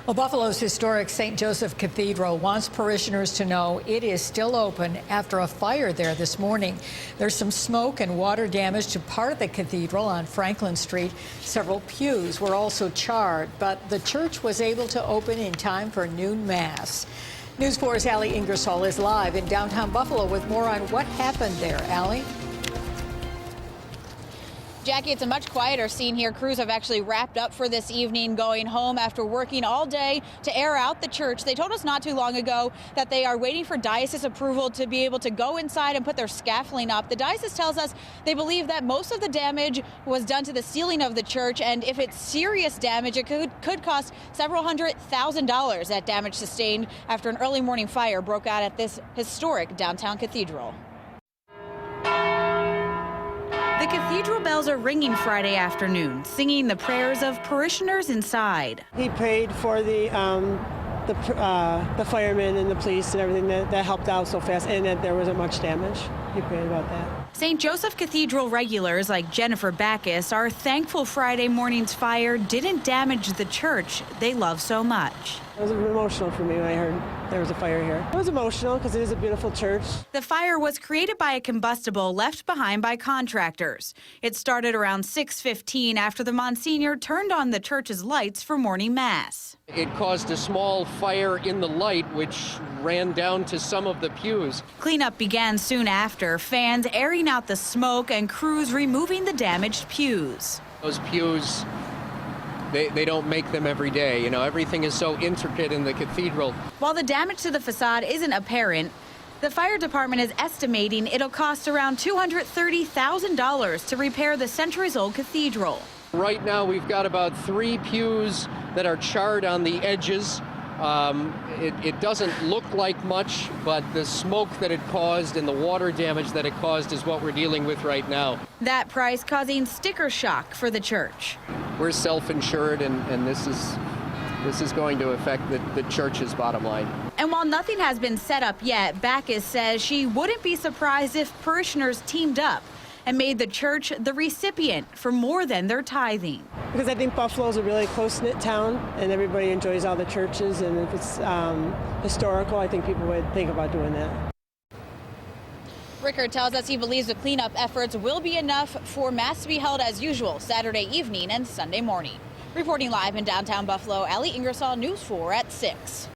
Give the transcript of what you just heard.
Well, Buffalo's historic St. Joseph Cathedral wants parishioners to know it is still open after a fire there this morning. There's some smoke and water damage to part of the cathedral on Franklin Street. Several pews were also charred, but the church was able to open in time for noon mass. News 4's Allie Ingersoll is live in downtown Buffalo with more on what happened there. Allie? Jackie, it's a much quieter scene here. Crews have actually wrapped up for this evening, going home after working all day to air out the church. They told us not too long ago that they are waiting for diocese approval to be able to go inside and put their scaffolding up. The diocese tells us they believe that most of the damage was done to the ceiling of the church, and if it's serious damage, it could cost several $100,000. That damage sustained after an early morning fire broke out at this historic downtown cathedral. The cathedral bells are ringing Friday afternoon, singing the prayers of parishioners inside. He prayed for the firemen and the police and everything that helped out so fast, and that there wasn't much damage. He prayed about that. St. Joseph Cathedral regulars like Jennifer Backus are thankful Friday morning's fire didn't damage the church they love so much. It was emotional for me when I heard there was a fire here. It was emotional because it is a beautiful church. The fire was created by a combustible left behind by contractors. It started around 6:15 after the Monsignor turned on the church's lights for morning mass. It caused a small fire in the light, which ran down to some of the pews. Cleanup began soon after, fans airing out the smoke and crews removing the damaged pews. Those pews, they don't make them every day. You know, everything is so intricate in the cathedral. While the damage to the facade isn't apparent, the fire department is estimating it'll cost around $230,000 to repair the centuries-old cathedral. Right now, we've got about 3 pews that are charred on the edges. It doesn't look like much, but the smoke that it caused and the water damage that it caused is what we're dealing with right now. That price causing sticker shock for the church. We're self-insured, and this is going to affect the church's bottom line. And while nothing has been set up yet, Backus says she wouldn't be surprised if parishioners teamed up and made the church the recipient for more than their tithing. Because I think Buffalo's a really close-knit town, and everybody enjoys all the churches, and if it's historical, I think people would think about doing that. Rickard tells us he believes the cleanup efforts will be enough for mass to be held as usual Saturday evening and Sunday morning. Reporting live in downtown Buffalo, Allie Ingersoll, News 4 at 6.